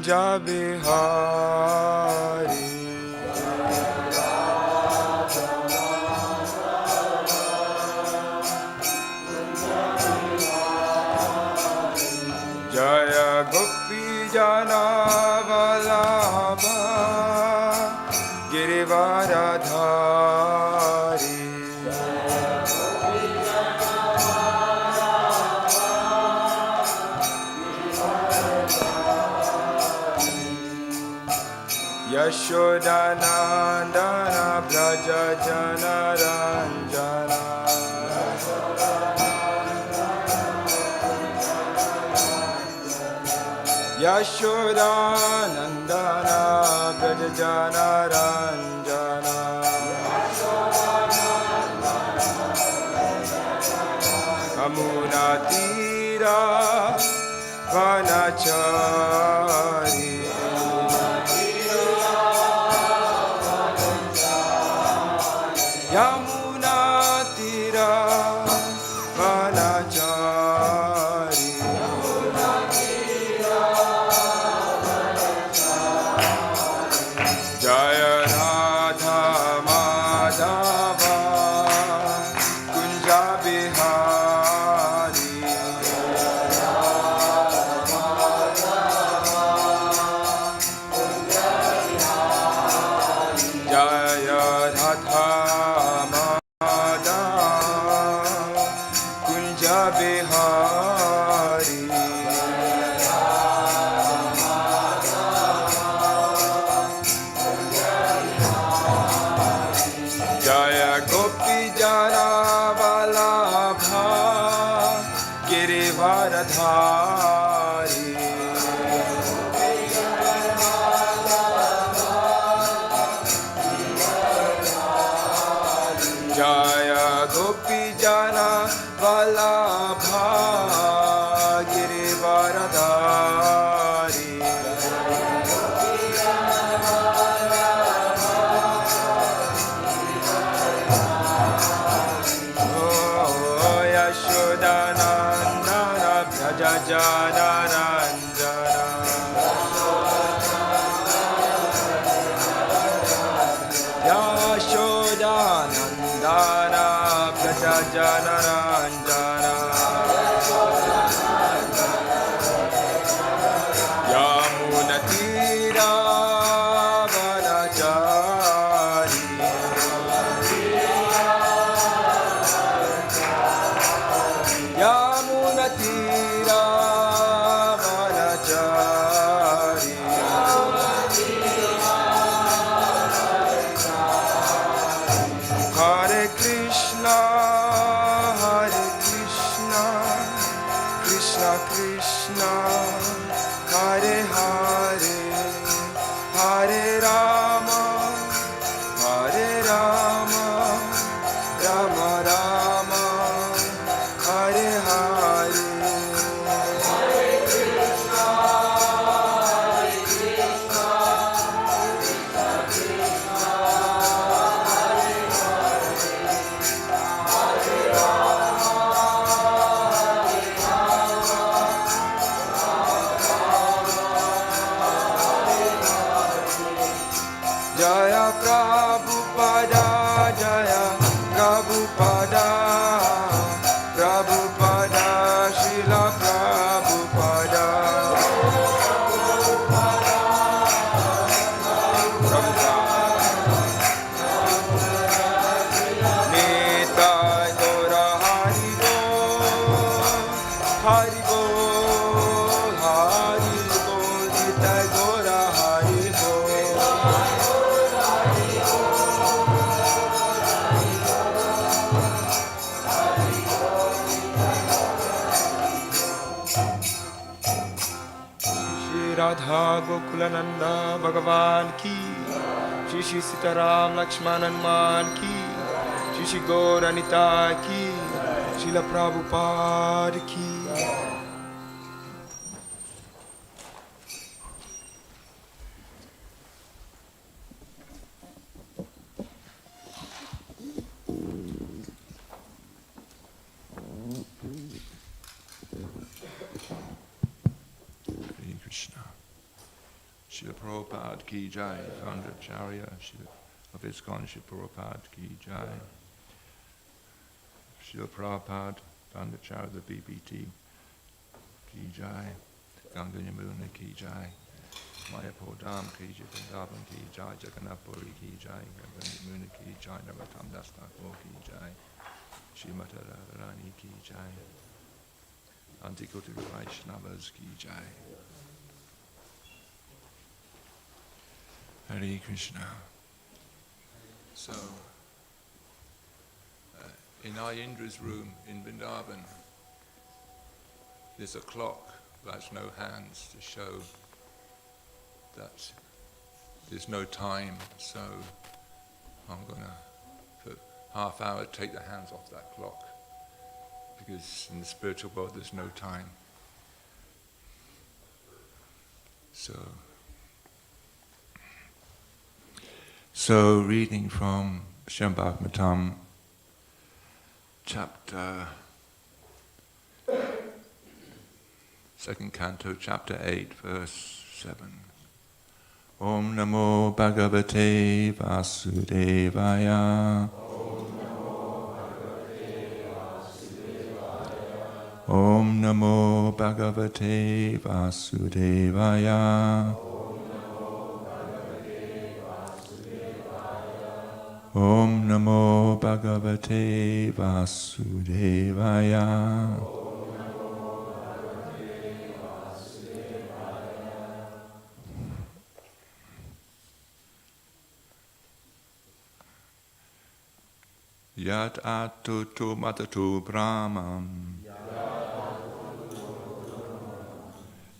Kunja Bihari. Jaya Gopi Jana Vallabha Girivaradhari. Yashodanandana Braja Jana Ranjana. Yashodanandana Braja Jana Ranjana. Amuna Tira Vanachari. Yamuna Tira Vanachari. Jaya Radha Madhava Kunja Bihari. Jaya Radha Bihari. Jaya Gopi Jana Vallabha Girivaradhari. Jaya Gopi Jana Vallabha Girivaradhari. Oh, Yashodanandana Braja Jana Ranjana. Yashodanandana Braja Jana Ranjana. Yamuna Tira Vanachari. Yamuna Tira Vanachari. Hare Krishna, Hare Krishna, Krishna Krishna, Hare Hare, Hare Rama, Hare Rama, Rama Rama, Hare Hare. Hare Krishna, Hare Krishna, Krishna Krishna, Hare Hare, Hare Rama, Hare Rama, Jaya Prabhupada, Jaya Prabhupada, Prabhupada, Srila Prabhupada. Nitai Gaura Hari Bol, Hari Bol, Hari Bol, Nitai Gaura Hari Bol. Radha Gokulananda Bhagavan ki, Shri Shri Sitaram Lakshman Hanuman ki, Shri Shri Gaur Anita ki, Srila Prabhupada ki. Hare Krishna. Srila Prabhupada ki jai, founder Acharya of ISKCON, Srila Prabhupada ki jai. Srila Prabhupada, founder Acharya of the BBT ki jai. Ganga Yamuna ki jai. Mayapur Dham ki jai, Vrindavan ki jai, Jagannath Puri ki jai, Ganga Yamuna ki jai, Narottam Das Thakur ki jai, Srimati Radharani ki jai, Antikoti Vaishnavas ki jai. Hare Krishna. So, in Indra's room in Vrindavan, there's a clock that has no hands to show that there's no time. So I'm going to, for half hour, take the hands off that clock, because in the spiritual world there's no time. So reading from Srimad Bhagavatam, chapter 2nd canto, chapter 8, verse 7. Om Namo Bhagavate Vasudevaya. Om Namo Bhagavate Vasudevaya. Om Namo Bhagavate Vasudevaya. Yat atutu matatu brahman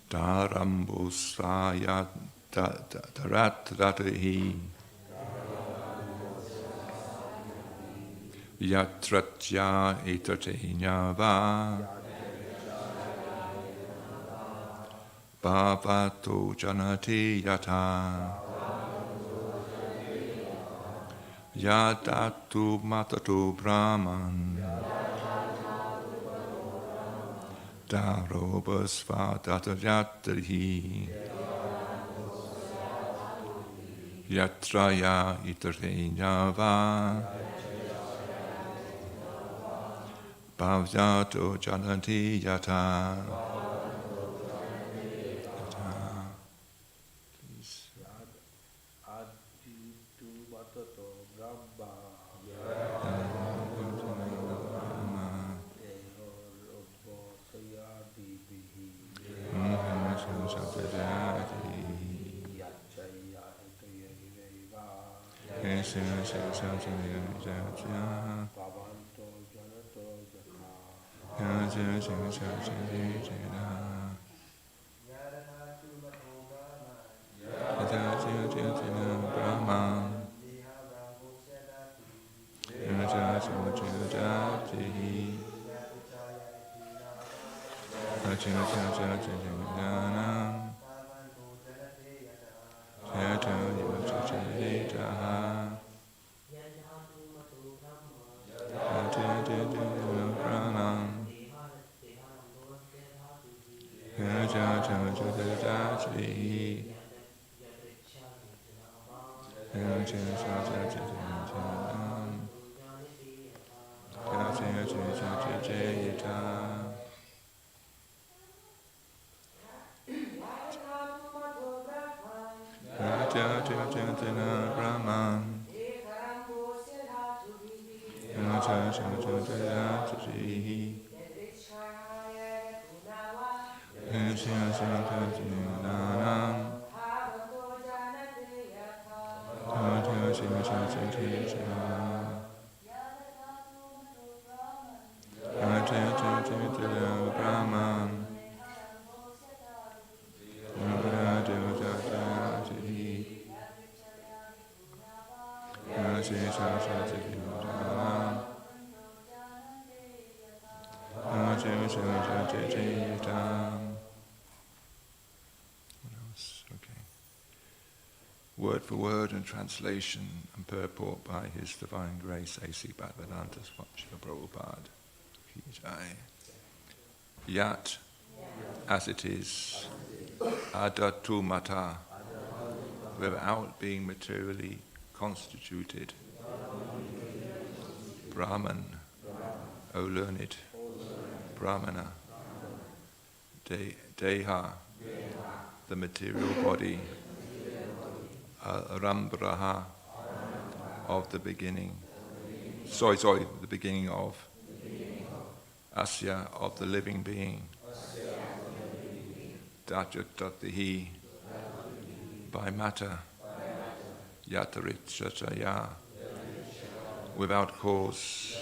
Darambusayat Darat Ratahi Yatratya Etatenyava Bhavato Janati Yata Yadatu Matatu Brahman Darobasva Datajatahi Yatraya Itarenyava Bhavyato Janati Yata. Word for word and translation and purport by His Divine Grace A.C. Bhaktivedanta Swami Prabhupada. Ki Jai. Yat, as it is, adatu mata, without being materially constituted. Brahman, O learned Brahmana, Deha, the material body, Arambraha, of the beginning. The beginning of. Asya, of the living being. Dajatatihi, by matter. Yataritchaya, without cause.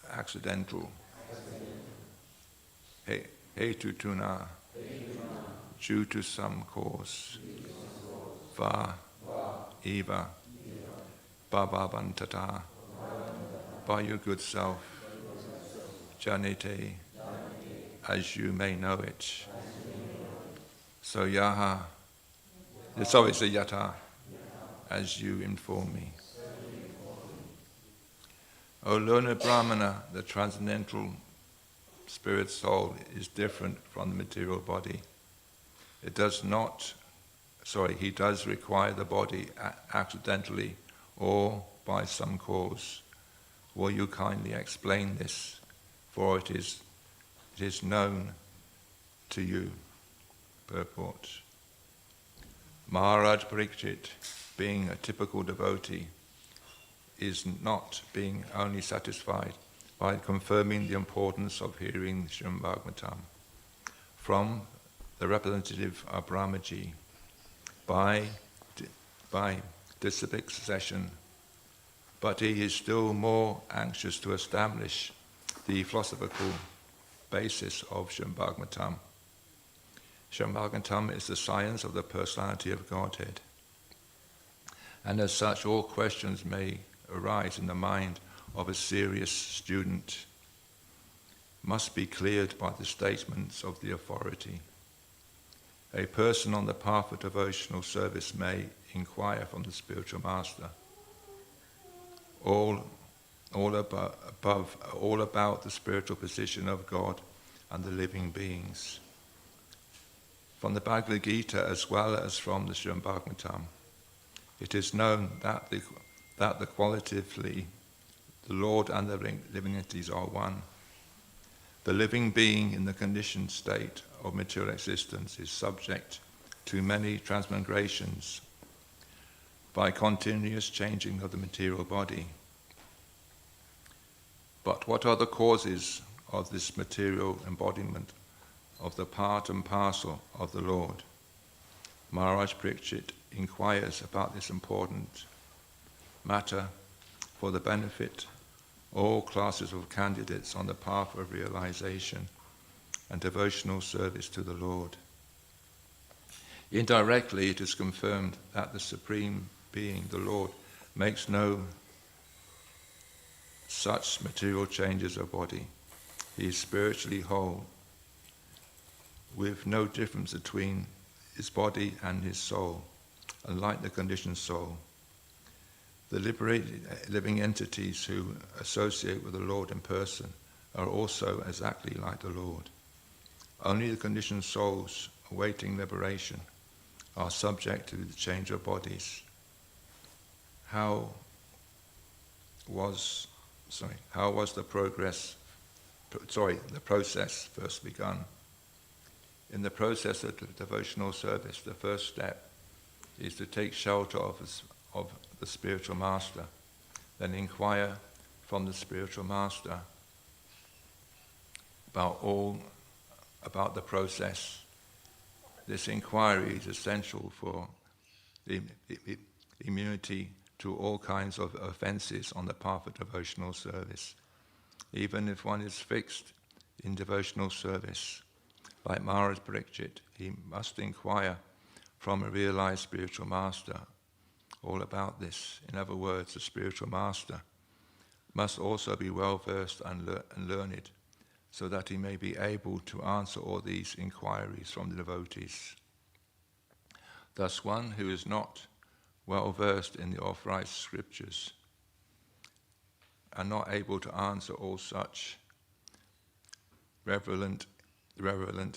Accidental. Hetutuna, due to some cause. Va, eva, bhavavantata, by your good self. Janite, as you may know it. So yaha, it's always a yata, as you inform me. O learned Brahmana, the transcendental spirit soul is different from the material body. He does require the body accidentally or by some cause. Will you kindly explain this? For it is known to you. Purport. Maharaj Parikshit, being a typical devotee, is not being only satisfied by confirming the importance of hearing the Srimad Bhagavatam from the representative of Brahmaji by disciplic succession, but he is still more anxious to establish the philosophical basis of Srimad Bhagavatam. Srimad Bhagavatam is the science of the personality of Godhead, and as such all questions may arise in the mind of a serious student must be cleared by the statements of the authority. A person on the path of devotional service may inquire from the spiritual master all about the spiritual position of God and the living beings. From the Bhagavad Gita as well as from the Srimad Bhagavatam, it is known that qualitatively the Lord and the living entities are one. The living being in the conditioned state of material existence is subject to many transmigrations by continuous changing of the material body. But what are the causes of this material embodiment of the part and parcel of the Lord? Maharaj Parikshit inquires about this important matter for the benefit all classes of candidates on the path of realization and devotional service to the Lord. Indirectly, it is confirmed that the Supreme Being, the Lord, makes no such material changes of body. He is spiritually whole, with no difference between his body and his soul, unlike the conditioned soul. The liberated living entities who associate with the Lord in person are also exactly like the Lord. Only the conditioned souls awaiting liberation are subject to the change of bodies. How was the process first begun? In the process of devotional service, the first step is to take shelter of the spiritual master, then inquire from the spiritual master about the process. This inquiry is essential for the immunity to all kinds of offenses on the path of devotional service. Even if one is fixed in devotional service, like Maharaj Parikshit, he must inquire from a realized spiritual master all about this. In other words, the spiritual master must also be well versed and learned, so that he may be able to answer all these inquiries from the devotees. Thus, one who is not well versed in the authorized scriptures and not able to answer all such relevant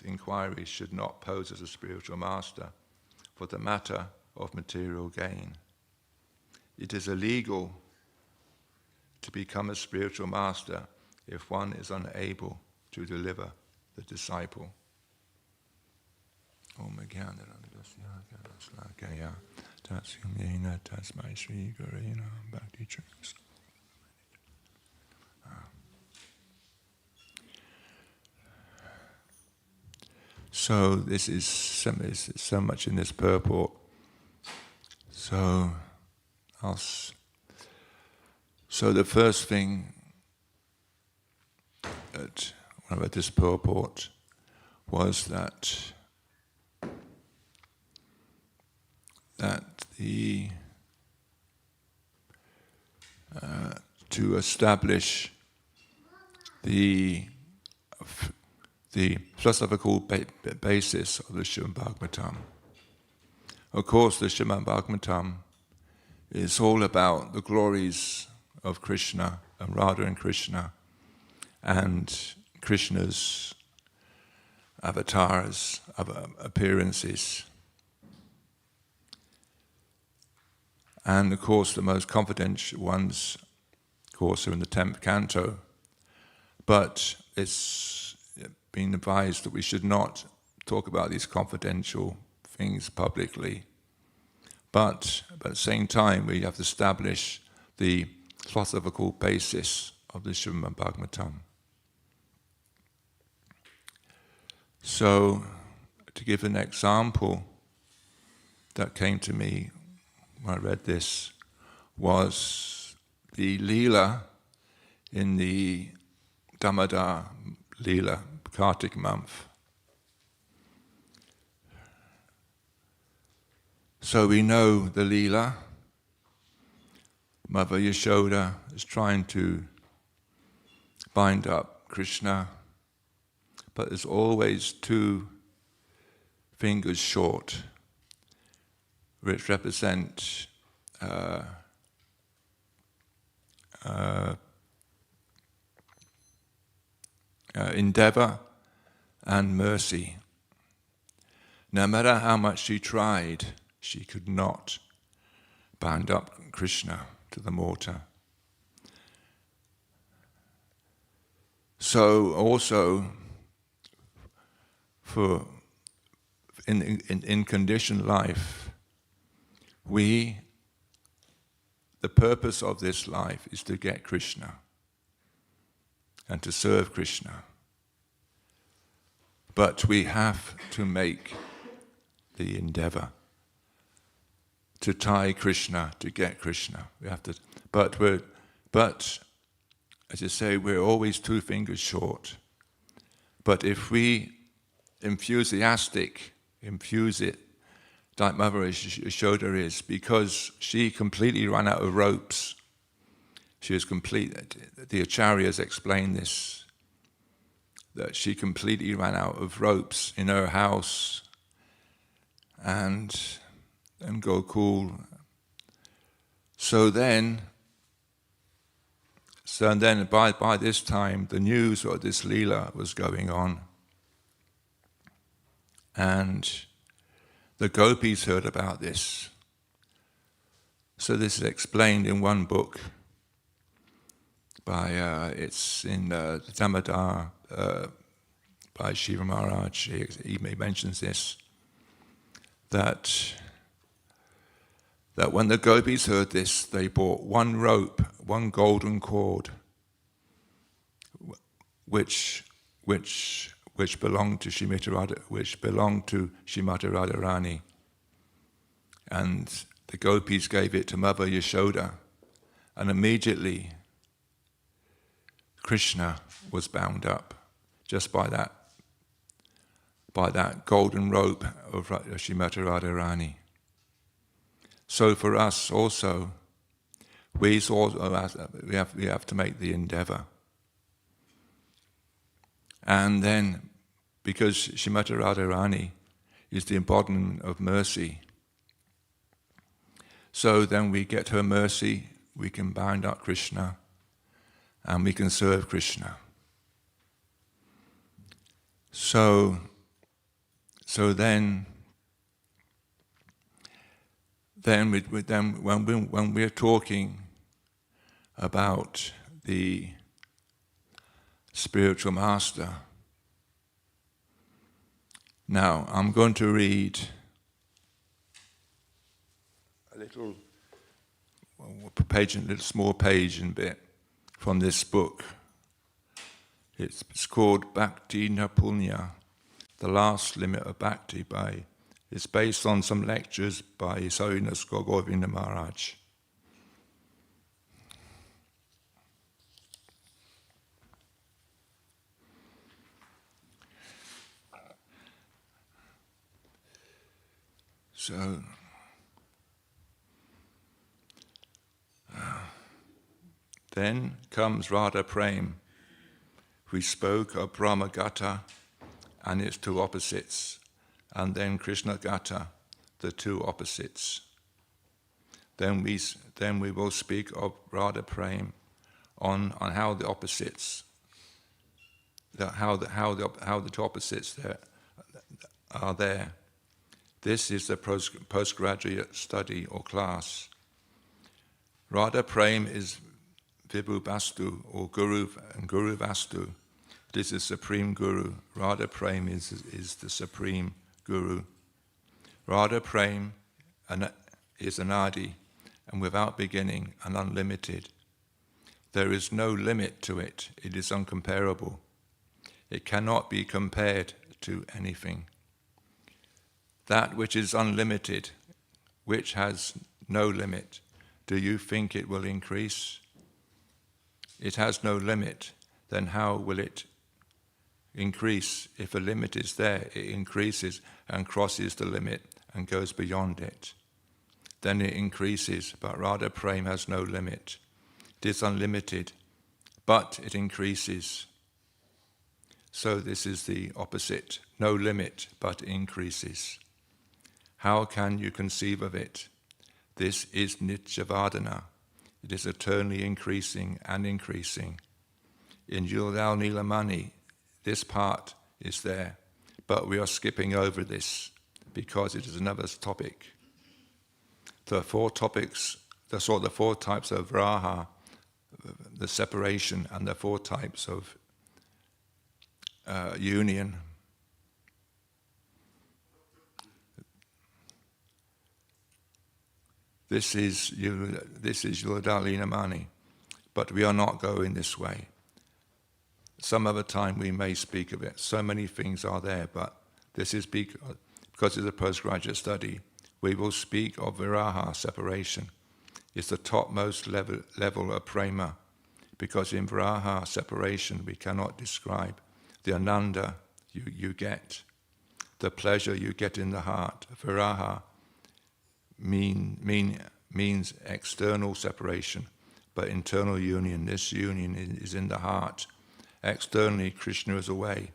inquiries should not pose as a spiritual master, for the matter of material gain. It is illegal to become a spiritual master if one is unable to deliver the disciple. Om Jnana Slakaya Tatsyamena Tasmai Sri Gurena Bhakti Church. So this is so much in this purport. So the first thing that when I read this purport was that to establish the philosophical basis of the Srimad Bhagavatam. Of course, the Srimad Bhagavatam is all about the glories of Krishna and Radha and Krishna and Krishna's avatars, appearances. And of course, the most confidential ones, of course, are in the 10th canto. But it's been advised that we should not talk about these confidential things publicly. But at the same time, we have to establish the philosophical basis of the Srimad Bhagavatam. So, to give an example that came to me when I read this, was the Leela in the Damodar Leela, Kartik month. So we know the Leela. Mother Yashoda is trying to bind up Krishna, but there's always two fingers short, which represent endeavor and mercy. No matter how much she tried, she could not bind up Krishna to the mortar. So also, for in conditioned life, the purpose of this life is to get Krishna and to serve Krishna. But we have to make the endeavor to tie Krishna, to get Krishna. We have to, but as you say, we're always two fingers short. But if we infuse it, like Mother Yashoda is, because she completely ran out of ropes. She was the Acharyas explain this, that she completely ran out of ropes in her house and Gokul. So then by this time, the news of this Leela was going on. And the gopis heard about this. So this is explained in one book by, it's in the Damodar by Shiva Maharaj. He mentions this, that when the gopis heard this, they bought one rope, one golden cord, which belonged to Shrimati Radharani, and the gopis gave it to Mother Yashoda, and immediately Krishna was bound up just by that golden rope of Shrimati Radharani. So for us also, we have to make the endeavor. And then, because Shrimati Radharani is the embodiment of mercy, so then we get her mercy, we can bind up Krishna, and we can serve Krishna. So then, then when we're talking about the spiritual master, now I'm going to read a little small page and bit from this book. It's called Bhakti Napunya, The Last Limit of Bhakti. It's based on some lectures by His Holiness Govinda Maharaj. So, then comes Radha Prema. We spoke of Brahmagata and its two opposites, and then Krishna Gata, the two opposites. Then we will speak of Radha Prema on how the opposites, how the two opposites are there. This is the postgraduate study or class. Radha Prema is Vibhu Vastu or Guru and Guru Vastu. This is Supreme Guru. Radha Prema is the Supreme Guru. Radha Prema is anadi and without beginning and unlimited. There is no limit to it. It is uncomparable. It cannot be compared to anything. That which is unlimited, which has no limit, do you think it will increase? It has no limit, then how will it increase? If a limit is there, it increases and crosses the limit and goes beyond it. Then it increases, but Radha Prema has no limit. It is unlimited, but it increases. So this is the opposite, no limit, but increases. How can you conceive of it? This is Nityavadana. It is eternally increasing and increasing. In Yudal Nilamani, this part is there, but we are skipping over this because it is another topic. The four types of raha, the separation, and the four types of union. This is Yudalina Mani, but we are not going this way. Some other time we may speak of it. So many things are there, but this is because it's a postgraduate study. We will speak of viraha, separation. It's the topmost level of prema, because in viraha, separation, we cannot describe the ananda you get, the pleasure you get in the heart. Viraha means external separation, but internal union. This union is in the heart. Externally, Krishna is away,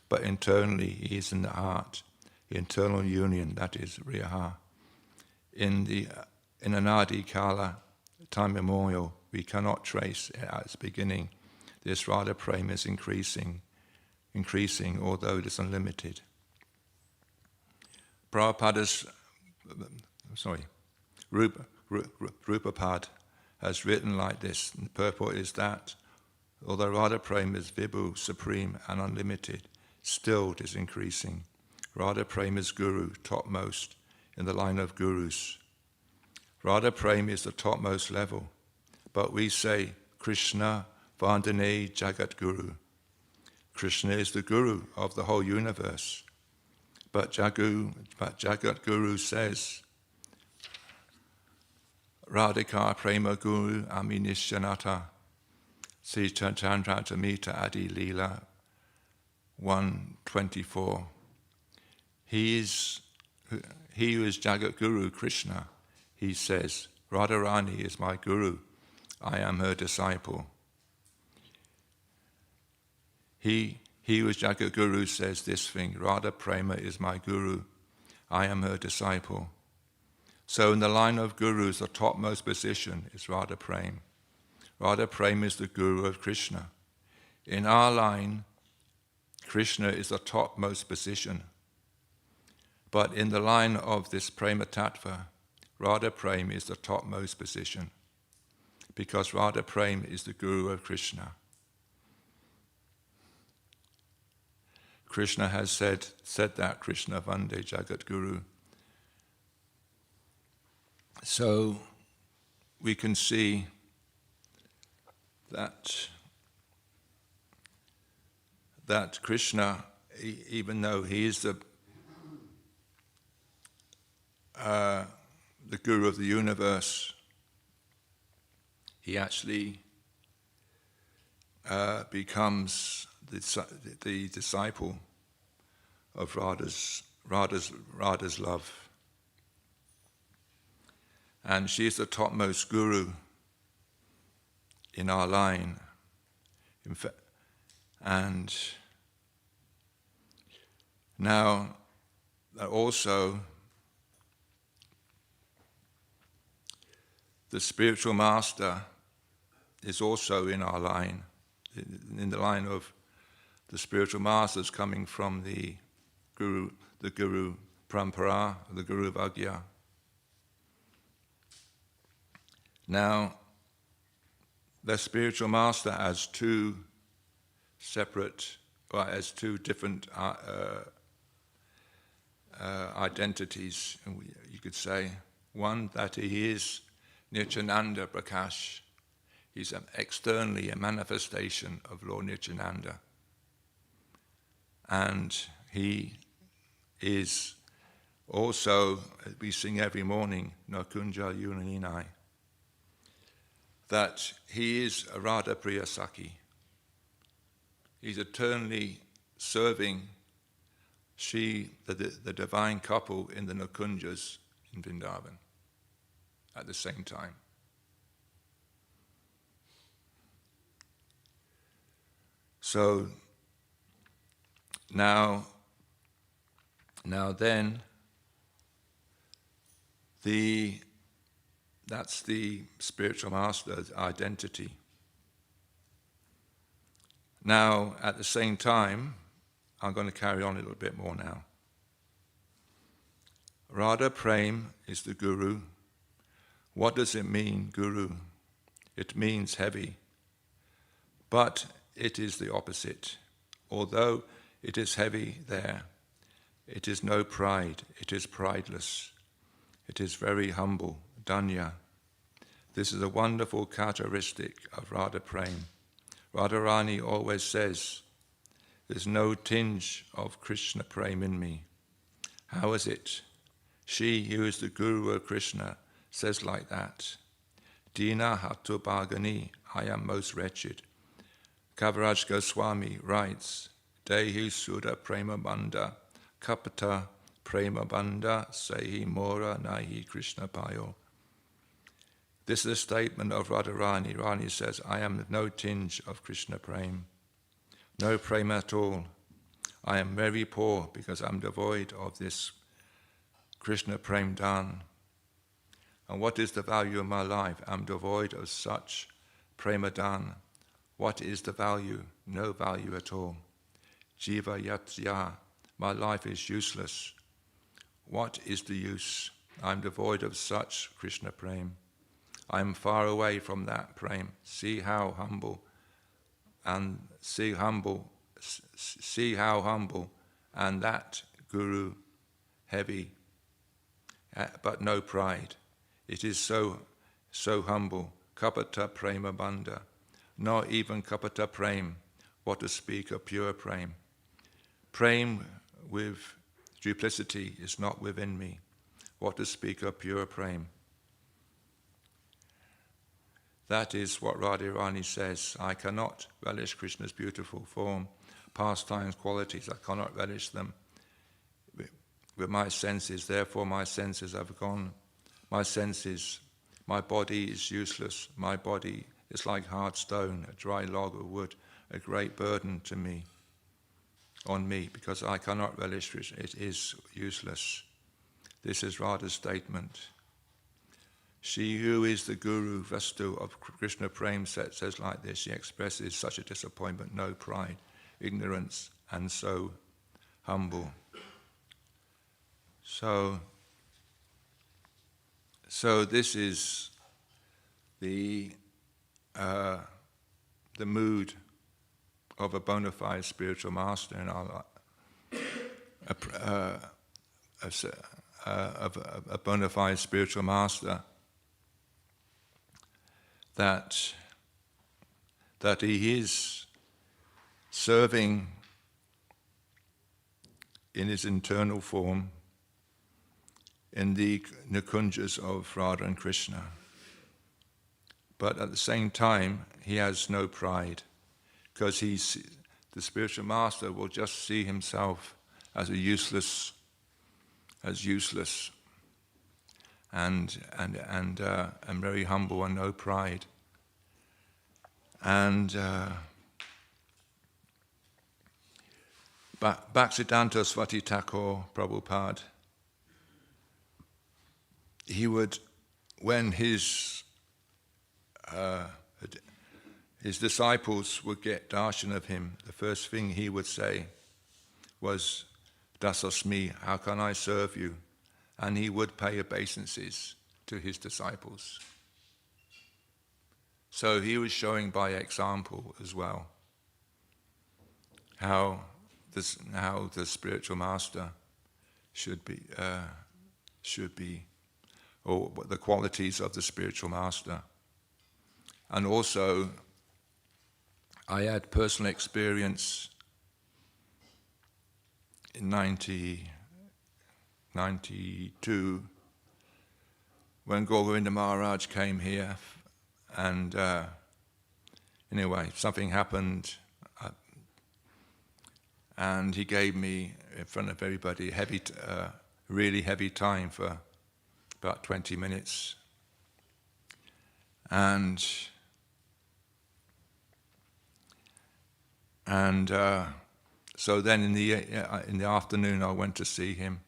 but internally, he is in the heart. Internal union, that is Riyaha. In Anadi Kala, time memorial, we cannot trace at its beginning. This Radha Prema is increasing, although it is unlimited. Rupapad has written like this, and the purport is that although Radha Prema is Vibhu, supreme and unlimited, still it is increasing. Radha Prema is Guru, topmost in the line of Gurus. Radha Prema is the topmost level, but we say Krishna Vandane Jagat Guru. Krishna is the Guru of the whole universe. But Jagat Guru says, Radhika Prema Guru Aminishyanata Sri Chandra Tamita Adi Leela 124. He who is Jagat Guru, Krishna, he says, Radharani is my Guru, I am her disciple. He who is Jagat Guru says this thing, Radha Prema is my Guru, I am her disciple. So in the line of Gurus, the topmost position is Radha Prema. Radha Prema is the Guru of Krishna. In our line, Krishna is the topmost position. But in the line of this Prema Tattva, Radha Prema is the topmost position, because Radha Prema is the Guru of Krishna. Krishna has said that, Krishna Vande Jagat Guru. So we can see that Krishna, even though he is the Guru of the universe, he actually becomes the disciple of Radha's love. And she is the topmost guru in our line. In fact, and now also the spiritual master is also in our line, in the line of the spiritual masters coming from the Guru Parampara, the Guru Vagya. Now, the spiritual master has two different identities, you could say. One, that he is Nityananda Prakash. He's externally a manifestation of Lord Nityananda. And he is also, we sing every morning, Nakunja Yunaninai, that he is a Radha Priya Saki. He's eternally serving the divine couple in the Nakunjas in Vrindavan at the same time. So now then, that's the spiritual master's identity. Now, at the same time, I'm going to carry on a little bit more now. Radha Prema is the Guru. What does it mean, Guru? It means heavy. But it is the opposite. Although it is heavy there, it is no pride, it is prideless. It is very humble, Danya. This is a wonderful characteristic of Radha Prema. Radharani always says, there's no tinge of Krishna Prema in me. How is it? She who is the Guru of Krishna says like that. Dina Hatu Bhagani, I am most wretched. Kaviraj Goswami writes, Dehi Sudha Prema Banda, Kapata Prema Banda, Sehi Mora Nahi Krishna Payo. This is a statement of Radharani. Rani says, I am no tinge of Krishna Prema, no Prema at all. I am very poor because I'm devoid of this Krishna Prema dhan. And what is the value of my life? I'm devoid of such Prema dhan. What is the value? No value at all. Jiva yatya, my life is useless. What is the use? I'm devoid of such Krishna Prema. I'm far away from that Prema. See how humble, and and that Guru heavy, but no pride. It is so humble. Kapata Prema Banda. Not even Kapata Prema, what to speak of pure Prema. Prema with duplicity is not within me. What to speak of pure Prema. That is what Radharani says. I cannot relish Krishna's beautiful form, pastimes, qualities. I cannot relish them with my senses. Therefore my senses have gone. My body is useless. My body is like hard stone, a dry log of wood, a great burden to me, on me, because I cannot relish it. It is useless. This is Radha's statement. She who is the Guru Vastu of Krishna Prema says like this. She expresses such a disappointment, no pride, ignorance, and so humble. So So this is the mood of a bona fide spiritual master in our life, of a bona fide spiritual master, that he is serving in his internal form in the Nikunjas of Radha and Krishna. But at the same time, he has no pride, because the spiritual master will just see himself as useless, and very humble and no pride. And Bhaktivedanta Swati Thakur Prabhupada, he would, when his disciples would get darshan of him, the first thing he would say was, "Dasasmi, how can I serve you?" And he would pay obeisances to his disciples. So he was showing by example as well how the spiritual master should be, or the qualities of the spiritual master. And also, I had personal experience in 1992 when Govinda Maharaj came here, and anyway, something happened, and he gave me, in front of everybody, really heavy time for about 20 minutes. And so then in the afternoon I went to see him,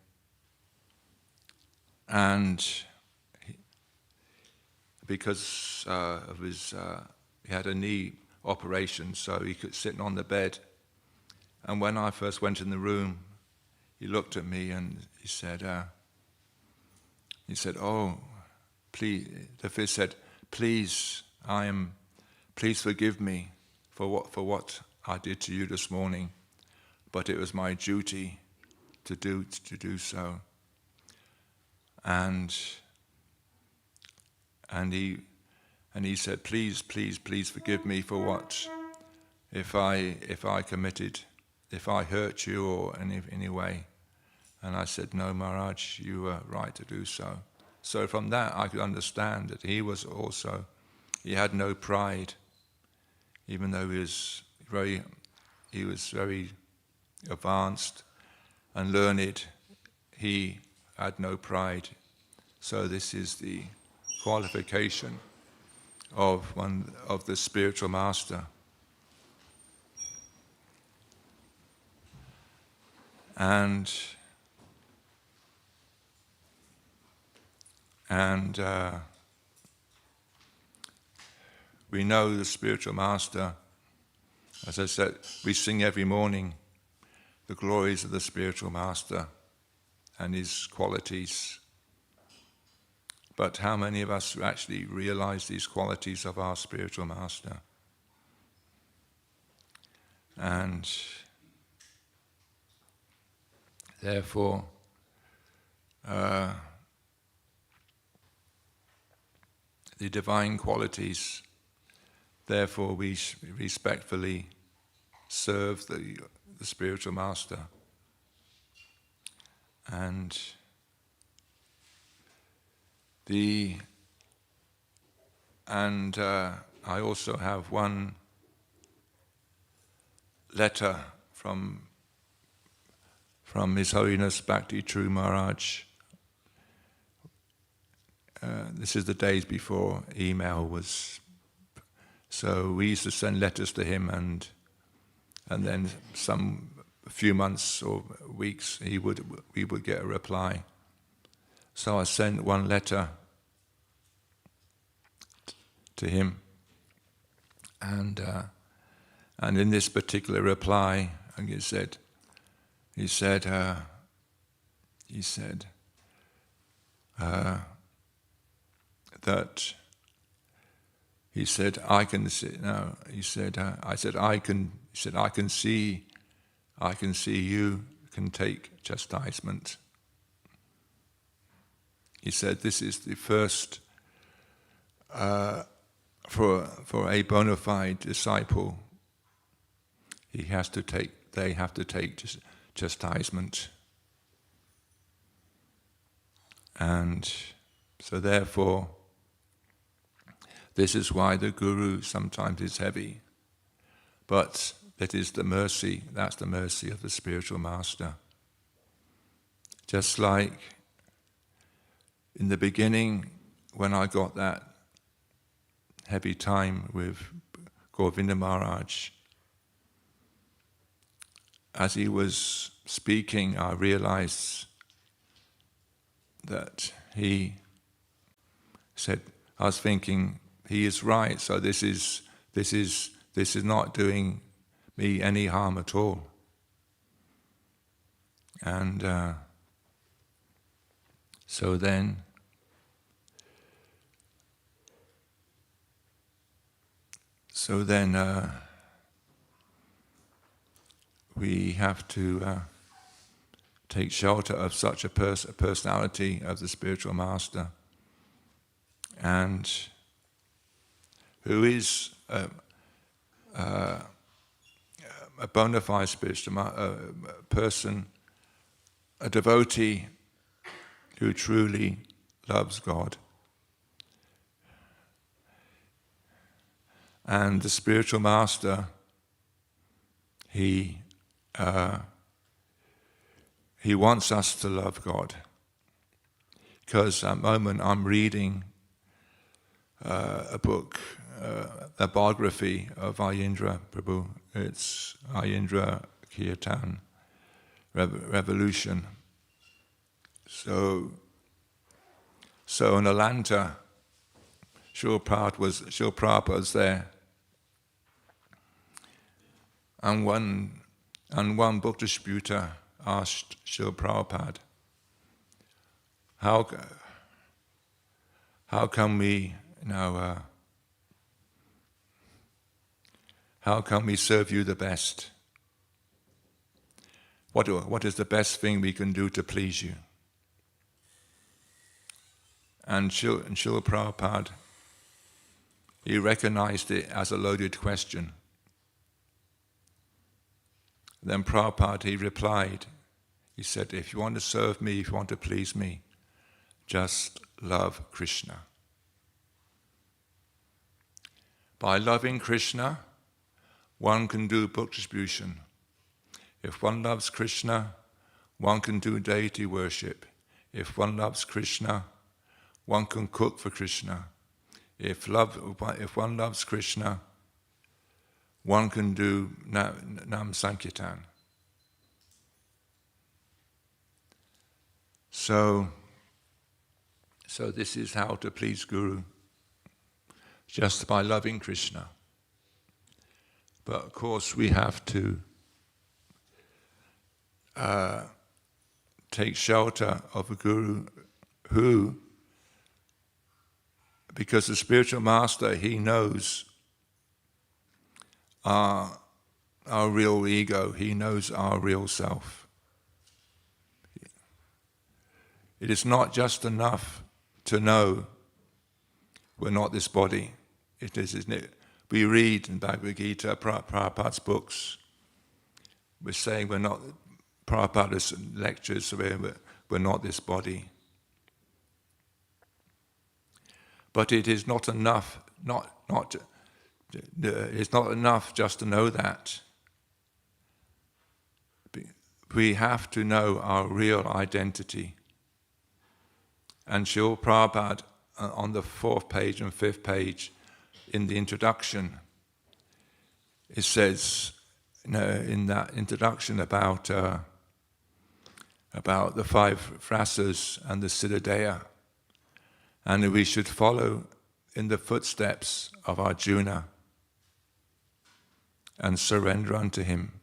and because of his, he had a knee operation, so he could sit on the bed. And when I first went in the room, he looked at me and he said, "Oh, please," the fifth said, "Please, please forgive me for what I did to you this morning, but it was my duty to do so." And he said, "Please forgive me for what, if I hurt you or any way." And I said, "No, Maharaj, you were right to do so." So from that I could understand that he had no pride, even though he was very advanced and learned. He had no pride. So this is the qualification of the spiritual master. And we know the spiritual master. As I said, we sing every morning the glories of the spiritual master and his qualities. But how many of us actually realize these qualities of our spiritual master? And therefore, the divine qualities, therefore we respectfully serve the spiritual master. And I also have one letter from His Holiness Bhakti True Maharaj. This is the days before email was, so we used to send letters to him, and then a few months or weeks we would get a reply. So I sent one letter to him, and in this particular reply, he said, that he said, I can see. No, he said, I said, I can. He said, I can see you can take chastisement. He said, this is the first for a bona fide disciple. They have to take chastisement, and so therefore, this is why the Guru sometimes is heavy, but that is the mercy. That's the mercy of the spiritual master. Just like in the beginning, when I got that heavy time with Govinda Maharaj, as he was speaking, I realized that he said, I was thinking, he is right, so this is not doing me any harm at all. And so then we have to take shelter of such a personality of the spiritual master, and who is a bona fide spiritual person, a devotee who truly loves God. And the spiritual master, he wants us to love God. Because at the moment I'm reading a book, a biography of Ayendra Prabhu. It's Ayendra Kirtan Revolution. So in Atlanta, Srila Prabhupada was there, and one book distributor asked Srila Prabhupada, how can we how can we serve you the best? What is the best thing we can do to please you? And Srila Prabhupada, he recognized it as a loaded question. Then Prabhupada, he replied, he said, if you want to serve me, if you want to please me, just love Krishna. By loving Krishna, one can do book distribution. If one loves Krishna, one can do deity worship. If one loves Krishna, one can cook for Krishna. If one loves Krishna, one can do Nam Sankirtan. So this is how to please Guru, just by loving Krishna. But of course we have to take shelter of a Guru who, because the spiritual master, he knows our real ego, he knows our real self. It is not just enough to know we're not this body. It is, isn't it? We read in Bhagavad Gita, Prabhupada's books, we're saying we're not, Prabhupada's lectures, we're not this body. But it is not enough, it's not enough just to know that. We have to know our real identity. And Srila Prabhupada, on the 4th page and 5th page, in the introduction, it says, in that introduction about the 5 frasas and the Siddhadeha, and we should follow in the footsteps of Arjuna and surrender unto him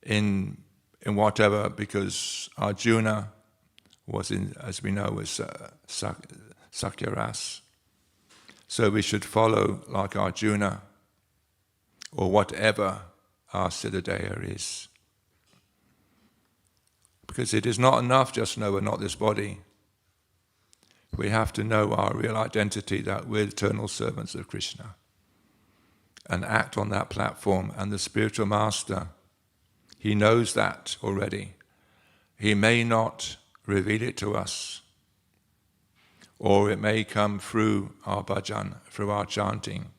in whatever, because Arjuna was as we know, was Sakyaras. So we should follow like Arjuna, or whatever our Siddhadeha is. Because it is not enough just know we're not this body. We have to know our real identity, that we're eternal servants of Krishna, and act on that platform. And the spiritual master, he knows that already. He may not reveal it to us, or it may come through our bhajan, through our chanting.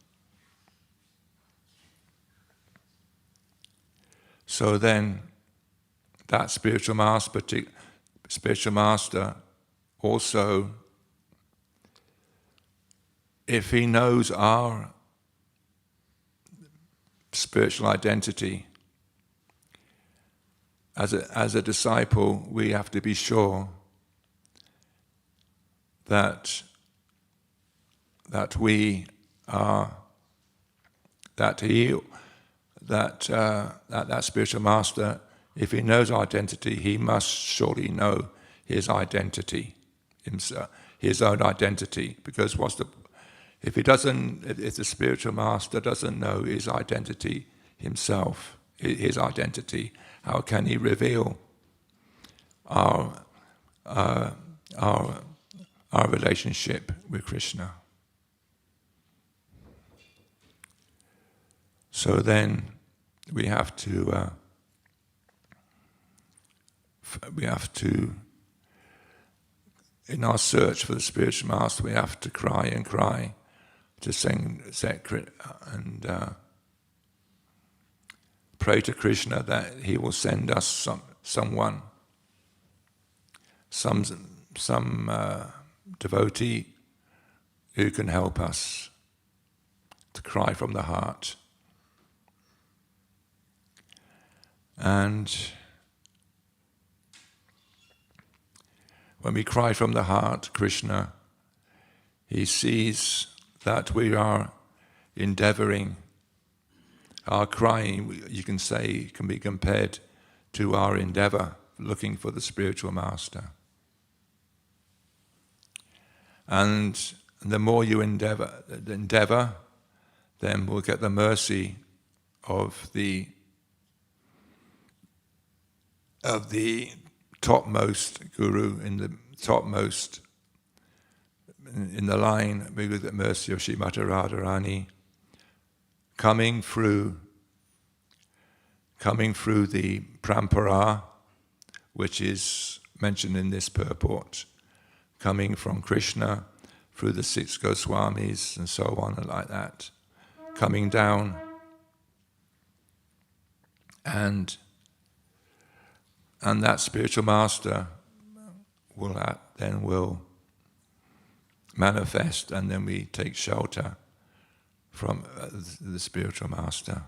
So then, that spiritual master also, if he knows our spiritual identity, as a disciple, we have to be sure that we are, that spiritual master, if he knows our identity, he must surely know his identity, himself, his own identity. Because if the spiritual master doesn't know his identity himself, his identity, how can he reveal our relationship with Krishna? So then we have to in our search for the spiritual master, we have to cry and cry, to sing sacred and pray to Krishna that he will send us someone, some devotee who can help us to cry from the heart. And when we cry from the heart, Krishna, he sees that we are endeavoring. Our crying, you can say, can be compared to our endeavor, looking for the spiritual master. And the more you endeavor, then we'll get the mercy of the topmost guru, in the topmost in the line. We will get mercy of Srimati Radharani coming through the parampara, which is mentioned in this purport, coming from Krishna through the 6 Goswamis and so on and like that, coming down, and that spiritual master will manifest, and then we take shelter from the spiritual master.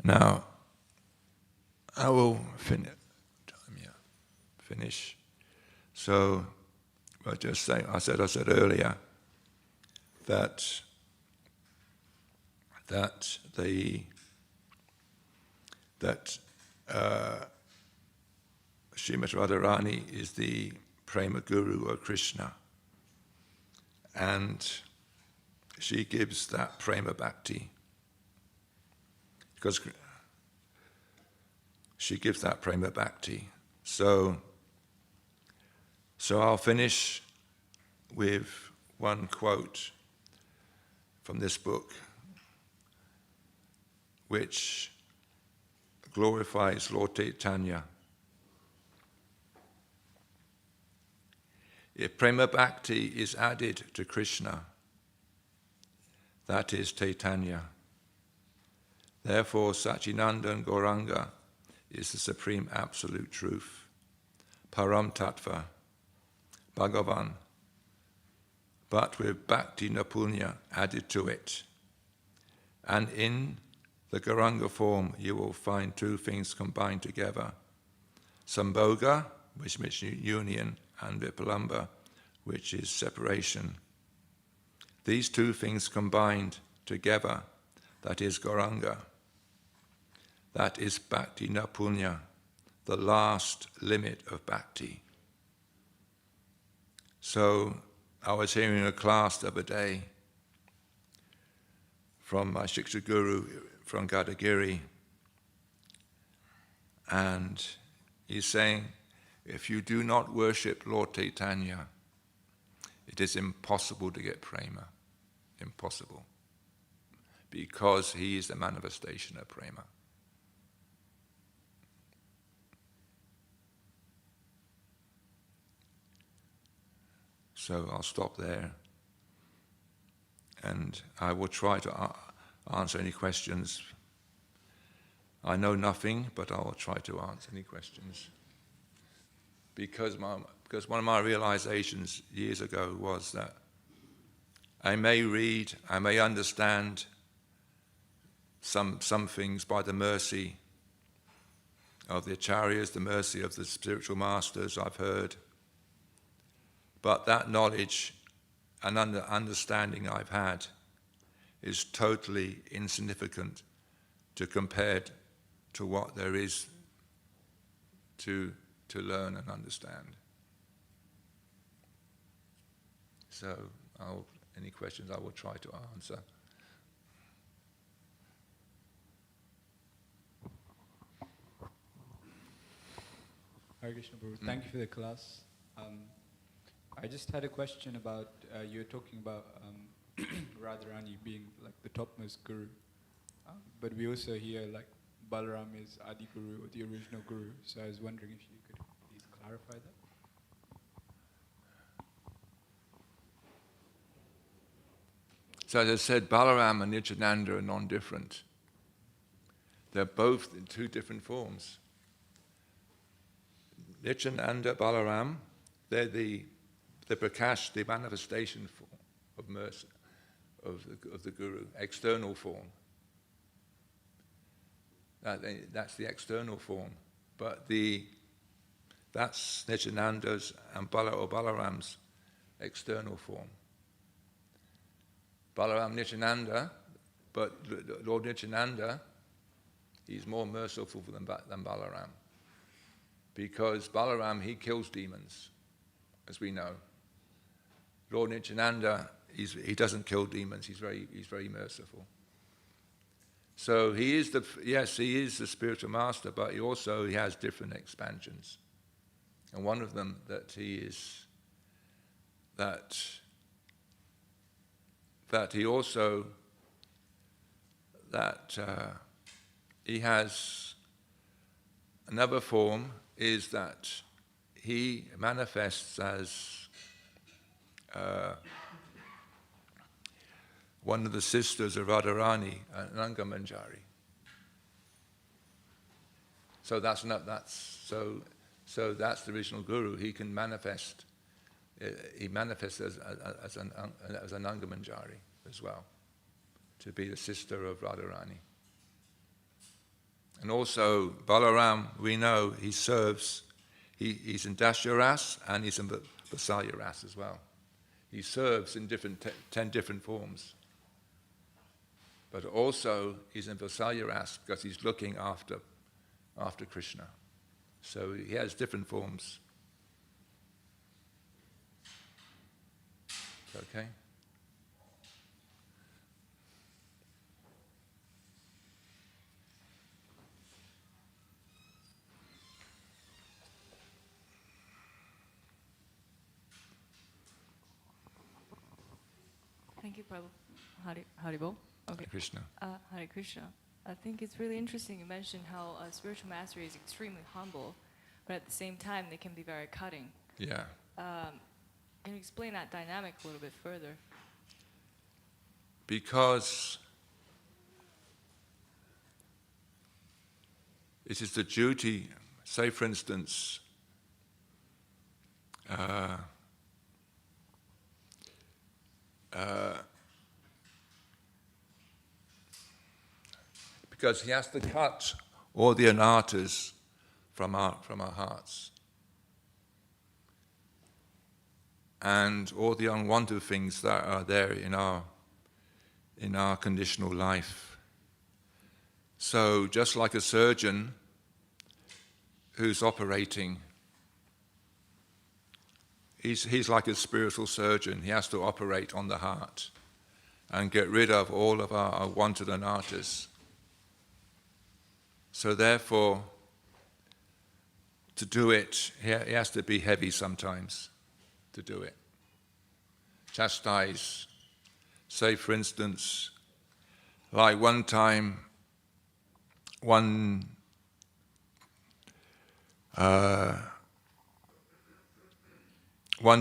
Now, I will finish. So, I'll just say, I said earlier that Srimati Radharani is the Prema Guru of Krishna, and she gives that Prema Bhakti, because she gives that Prema Bhakti. So I'll finish with one quote from this book, which glorifies Lord Chaitanya. If Prema Bhakti is added to Krishna, that is Chaitanya. Therefore, Satchidananda Gauranga is the supreme absolute truth, Param Tattva, Bhagavan, but with Bhakti Napunya added to it. And in the Gauranga form, you will find 2 things combined together: Sambhoga, which means union, and Vipalamba, which is separation. These 2 things combined together, that is Gauranga. That is Bhakti Napunya, the last limit of Bhakti. So I was hearing a class the other day from my Shiksha Guru from Gadagiri, and he's saying, if you do not worship Lord Chaitanya, it is impossible to get prema. Impossible. Because he is the manifestation of prema. So I'll stop there. And I will try to answer any questions. I know nothing, but I will try to answer any questions. Because one of my realizations years ago was that I may read, I may understand some things by the mercy of the acharyas, the mercy of the spiritual masters I've heard. But that knowledge and understanding I've had is totally insignificant to compare to what there is to learn and understand. So, any questions I will try to answer. Hare Krishna Prabhu, thank you for the class. I just had a question about, you were talking about Radharani being like the topmost guru. But we also hear like Balaram is Adi Guru, or the original guru. So I was wondering if you could please clarify that. So as I said, Balaram and Nityananda are non-different. They're both in two different forms. Nityananda, Balaram, they're the prakash, the manifestation form of mercy, of the Guru, external form. That's the external form. But that's Nityananda's and Balaram's external form. Balaram Nityananda, but Lord Nityananda, he's more merciful than Balaram. Because Balaram, he kills demons, as we know. Lord Nityananda, he doesn't kill demons, he's very merciful. So he is the spiritual master, but he has different expansions. And one of them that he has another form is that he manifests as one of the sisters of Radharani, Nanga Manjari. So that's the original guru. He can manifest. He manifests as a Nanga Manjari as well, to be the sister of Radharani. And also Balaram, we know he serves. He's in Dasyaras and he's in Vasalyaras as well. He serves in 10 different forms. But also he's in Vasalyaras because he's looking after Krishna. So he has different forms. Okay? Thank you, Prabhu. Haribol. Okay. Krishna. Hare Krishna. I think it's really interesting you mentioned how a spiritual master is extremely humble, but at the same time they can be very cutting. Yeah. Can you explain that dynamic a little bit further? Because it is the duty, say for instance, because he has to cut all the anarthas from our hearts. And all the unwanted things that are there in our conditional life. So just like a surgeon who's operating, he's like a spiritual surgeon. He has to operate on the heart and get rid of all of our wanted anartas. So therefore, to do it, he has to be heavy sometimes to do it. Chastise. Say, for instance, like one time, one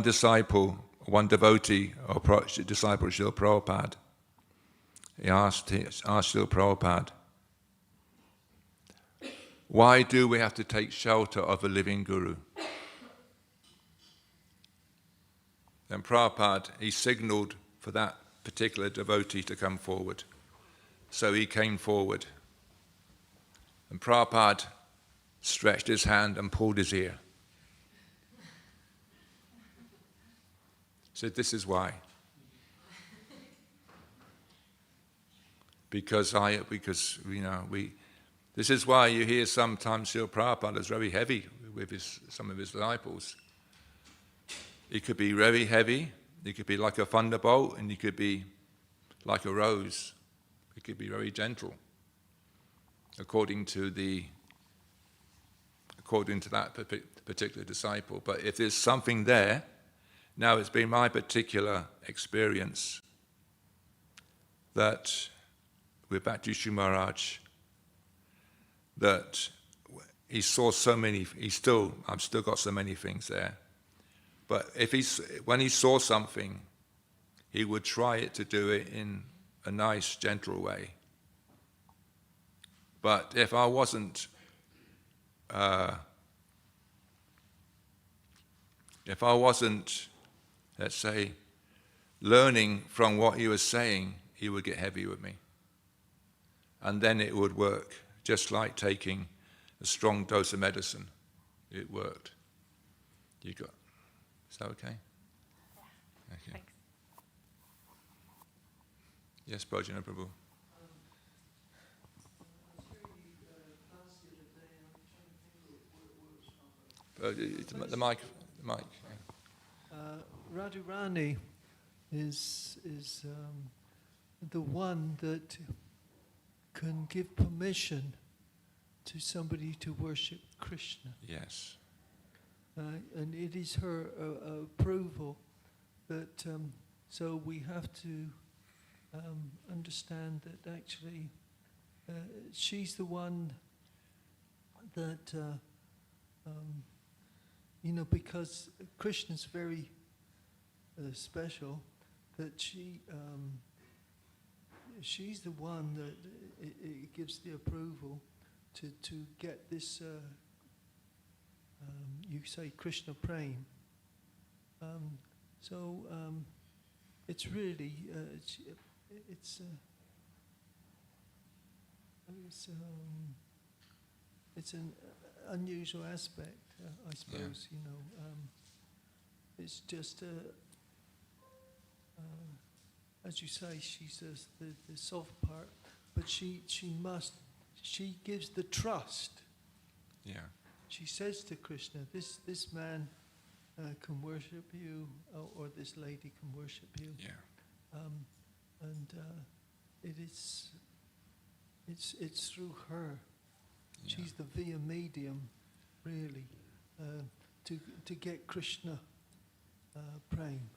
disciple, one devotee, or disciple of Srila Prabhupada, he asked Srila Prabhupada, why do we have to take shelter of a living guru? Then Prabhupada, he signaled for that particular devotee to come forward. So he came forward. And Prabhupada stretched his hand and pulled his ear. Said, this is why. Because this is why you hear sometimes Srila Prabhupada is very heavy with some of his disciples. He could be very heavy, he could be like a thunderbolt, and he could be like a rose. He could be very gentle, according to that particular disciple. But if there's something there, now it's been my particular experience that with Bhakti Maharaj, that he saw so many. I've still got so many things there. But when he saw something, he would try to do it in a nice, gentle way. But if I wasn't, let's say, learning from what he was saying, he would get heavy with me. And then it would work, just like taking a strong dose of medicine. It worked. Is that okay? Okay. Thanks. Yes, Bhajana Prabhu. The mic. Radharani is the one that can give permission to somebody to worship Krishna. Yes. And it is her approval that, so we have to understand that actually she's the one that, because Krishna's very special, that she's the one that it gives the approval to get this, you say Krishna Prema. It's really, it's an unusual aspect, I suppose. Yeah. It's just, as you say, she says the soft part, but she gives the trust. Yeah. She says to Krishna, this man can worship you, or this lady can worship you. Yeah. It's through her. Yeah. She's the via medium, really, to get Krishna Prema.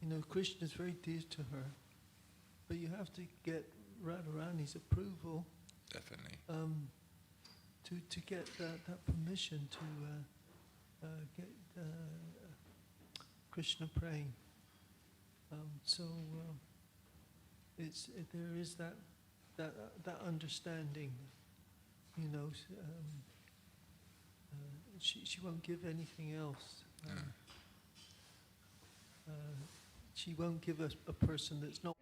And Krishna is very dear to her, but you have to get Radharani's approval. Definitely. To get that permission to get Krishna Prema. There is that understanding. She won't give anything else. She won't give a person that's not.